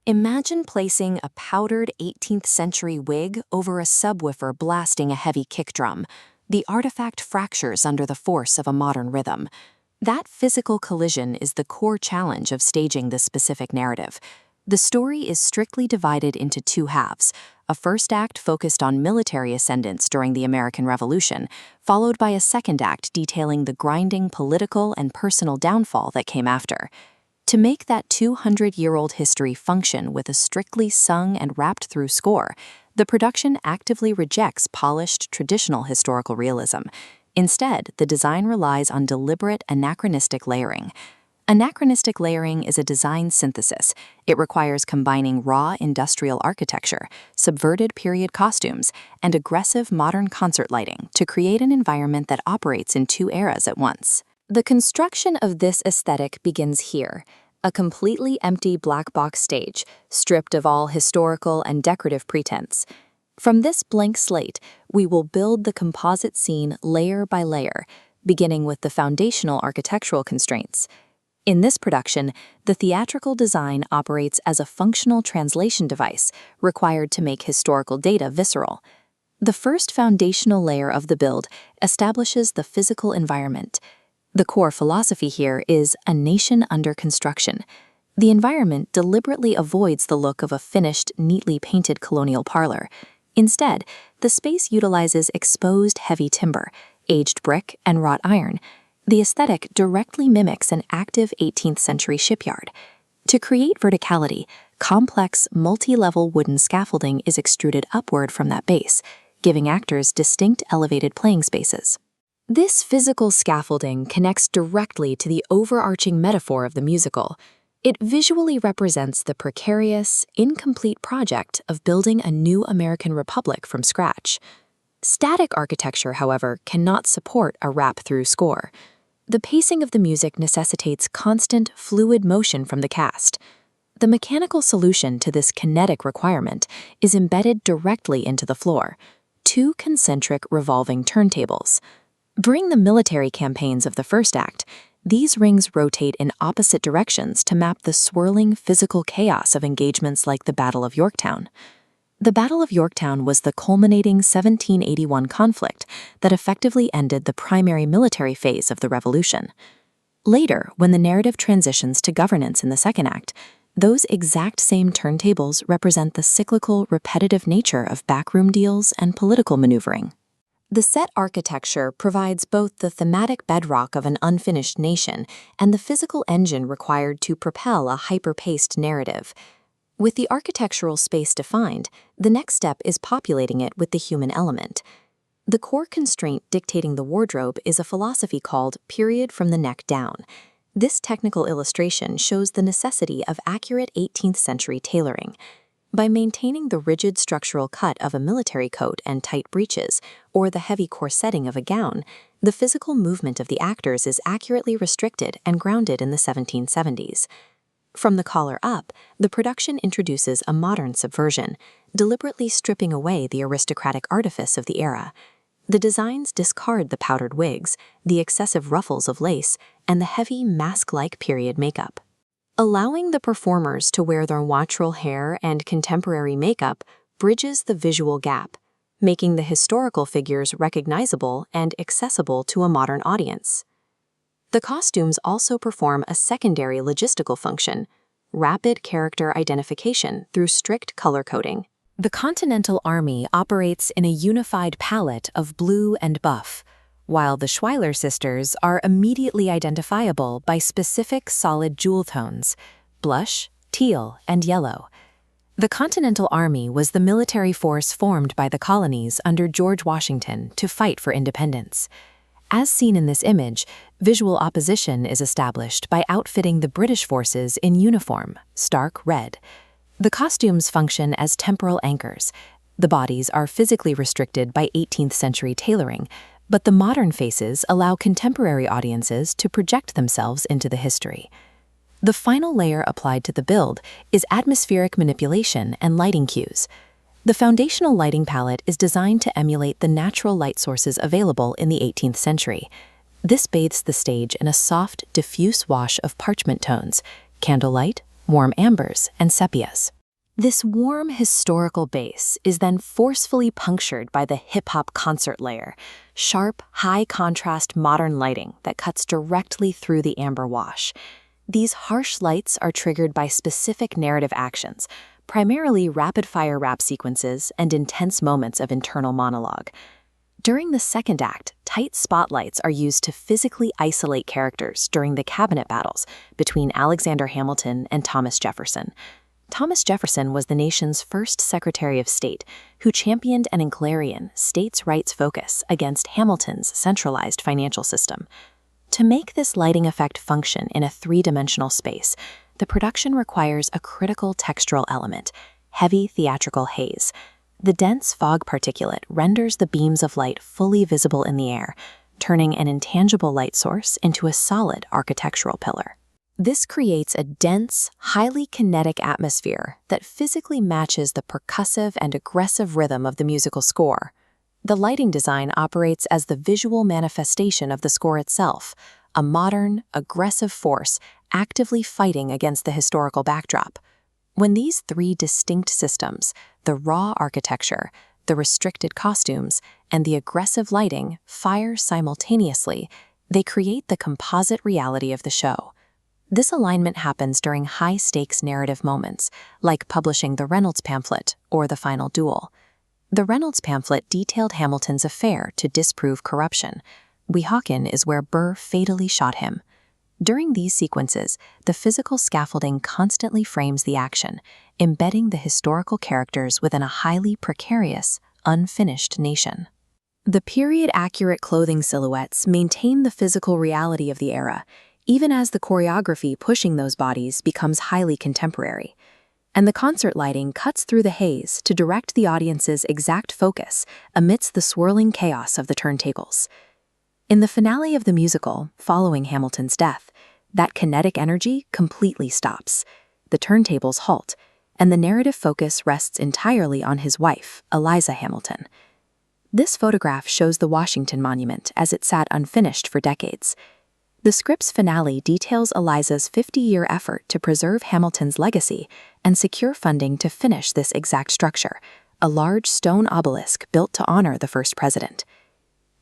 Imagine placing a powdered 18th century wig over a subwoofer blasting a heavy kick drum. The artifact fractures under the force of a modern rhythm. That physical collision is the core challenge of staging this specific narrative. The story is strictly divided into two halves, a first act focused on military ascendance during the American Revolution, followed by a second act detailing the grinding political and personal downfall that came after. To make that 200-year-old history function with a strictly sung and rapped-through score, the production actively rejects polished, traditional historical realism. Instead, the design relies on deliberate anachronistic layering. Anachronistic layering is a design synthesis. It requires combining raw industrial architecture, subverted period costumes, and aggressive modern concert lighting to create an environment that operates in two eras at once. The construction of this aesthetic begins here, a completely empty black box stage, stripped of all historical and decorative pretense. From this blank slate, we will build the composite scene layer by layer, beginning with the foundational architectural constraints. In this production, the theatrical design operates as a functional translation device required to make historical data visceral. The first foundational layer of the build establishes the physical environment. The core philosophy here is a nation under construction. The environment deliberately avoids the look of a finished, neatly painted colonial parlor. Instead, the space utilizes exposed heavy timber, aged brick, and wrought iron. The aesthetic directly mimics an active 18th century shipyard. To create verticality, complex, multi-level wooden scaffolding is extruded upward from that base, giving actors distinct elevated playing spaces. This physical scaffolding connects directly to the overarching metaphor of the musical. It visually represents the precarious, incomplete project of building a new American republic from scratch. Static architecture, however, cannot support a rap-through score. The pacing of the music necessitates constant, fluid motion from the cast. The mechanical solution to this kinetic requirement is embedded directly into the floor, two concentric revolving turntables. During the military campaigns of the first act, these rings rotate in opposite directions to map the swirling physical chaos of engagements like the Battle of Yorktown. The Battle of Yorktown was the culminating 1781 conflict that effectively ended the primary military phase of the Revolution. Later, when the narrative transitions to governance in the second act, those exact same turntables represent the cyclical, repetitive nature of backroom deals and political maneuvering. The set architecture provides both the thematic bedrock of an unfinished nation and the physical engine required to propel a hyper-paced narrative. With the architectural space defined, the next step is populating it with the human element. The core constraint dictating the wardrobe is a philosophy called period from the neck down. This technical illustration shows the necessity of accurate 18th century tailoring. By maintaining the rigid structural cut of a military coat and tight breeches, or the heavy corsetting of a gown, the physical movement of the actors is accurately restricted and grounded in the 1770s. From the collar up, the production introduces a modern subversion, deliberately stripping away the aristocratic artifice of the era. The designs discard the powdered wigs, the excessive ruffles of lace, and the heavy mask-like period makeup. Allowing the performers to wear their natural hair and contemporary makeup bridges the visual gap, making the historical figures recognizable and accessible to a modern audience. The costumes also perform a secondary logistical function, rapid character identification through strict color coding. The Continental Army operates in a unified palette of blue and buff, while the Schuyler sisters are immediately identifiable by specific solid jewel tones, blush, teal, and yellow. The Continental Army was the military force formed by the colonies under George Washington to fight for independence. As seen in this image, visual opposition is established by outfitting the British forces in uniform, stark red. The costumes function as temporal anchors. The bodies are physically restricted by 18th century tailoring, but the modern faces allow contemporary audiences to project themselves into the history. The final layer applied to the build is atmospheric manipulation and lighting cues. The foundational lighting palette is designed to emulate the natural light sources available in the 18th century. This bathes the stage in a soft, diffuse wash of parchment tones, candlelight, warm ambers, and sepias. This warm historical base is then forcefully punctured by the hip-hop concert layer, sharp, high-contrast modern lighting that cuts directly through the amber wash. These harsh lights are triggered by specific narrative actions, primarily rapid-fire rap sequences and intense moments of internal monologue. During the second act, tight spotlights are used to physically isolate characters during the cabinet battles between Alexander Hamilton and Thomas Jefferson. Thomas Jefferson was the nation's first Secretary of State who championed an agrarian, states' rights focus against Hamilton's centralized financial system. To make this lighting effect function in a three-dimensional space, the production requires a critical textural element, heavy theatrical haze. The dense fog particulate renders the beams of light fully visible in the air, turning an intangible light source into a solid architectural pillar. This creates a dense, highly kinetic atmosphere that physically matches the percussive and aggressive rhythm of the musical score. The lighting design operates as the visual manifestation of the score itself, a modern, aggressive force actively fighting against the historical backdrop. When these three distinct systems, the raw architecture, the restricted costumes, and the aggressive lighting, fire simultaneously, they create the composite reality of the show. This alignment happens during high-stakes narrative moments, like publishing the Reynolds pamphlet or the final duel. The Reynolds pamphlet detailed Hamilton's affair to disprove corruption. Weehawken is where Burr fatally shot him. During these sequences, the physical scaffolding constantly frames the action, embedding the historical characters within a highly precarious, unfinished nation. The period-accurate clothing silhouettes maintain the physical reality of the era, even as the choreography pushing those bodies becomes highly contemporary. And the concert lighting cuts through the haze to direct the audience's exact focus amidst the swirling chaos of the turntables. In the finale of the musical, following Hamilton's death, that kinetic energy completely stops. The turntables halt, and the narrative focus rests entirely on his wife, Eliza Hamilton. This photograph shows the Washington Monument as it sat unfinished for decades. The script's finale details Eliza's 50-year effort to preserve Hamilton's legacy and secure funding to finish this exact structure, a large stone obelisk built to honor the first president.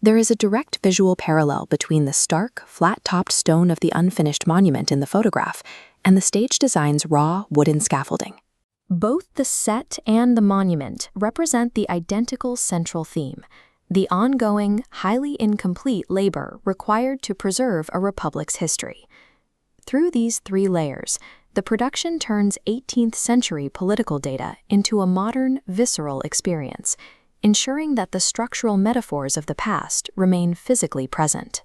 There is a direct visual parallel between the stark, flat-topped stone of the unfinished monument in the photograph and the stage design's raw, wooden scaffolding. Both the set and the monument represent the identical central theme: the ongoing, highly incomplete labor required to preserve a republic's history. Through these three layers, the production turns 18th century political data into a modern, visceral experience, ensuring that the structural metaphors of the past remain physically present.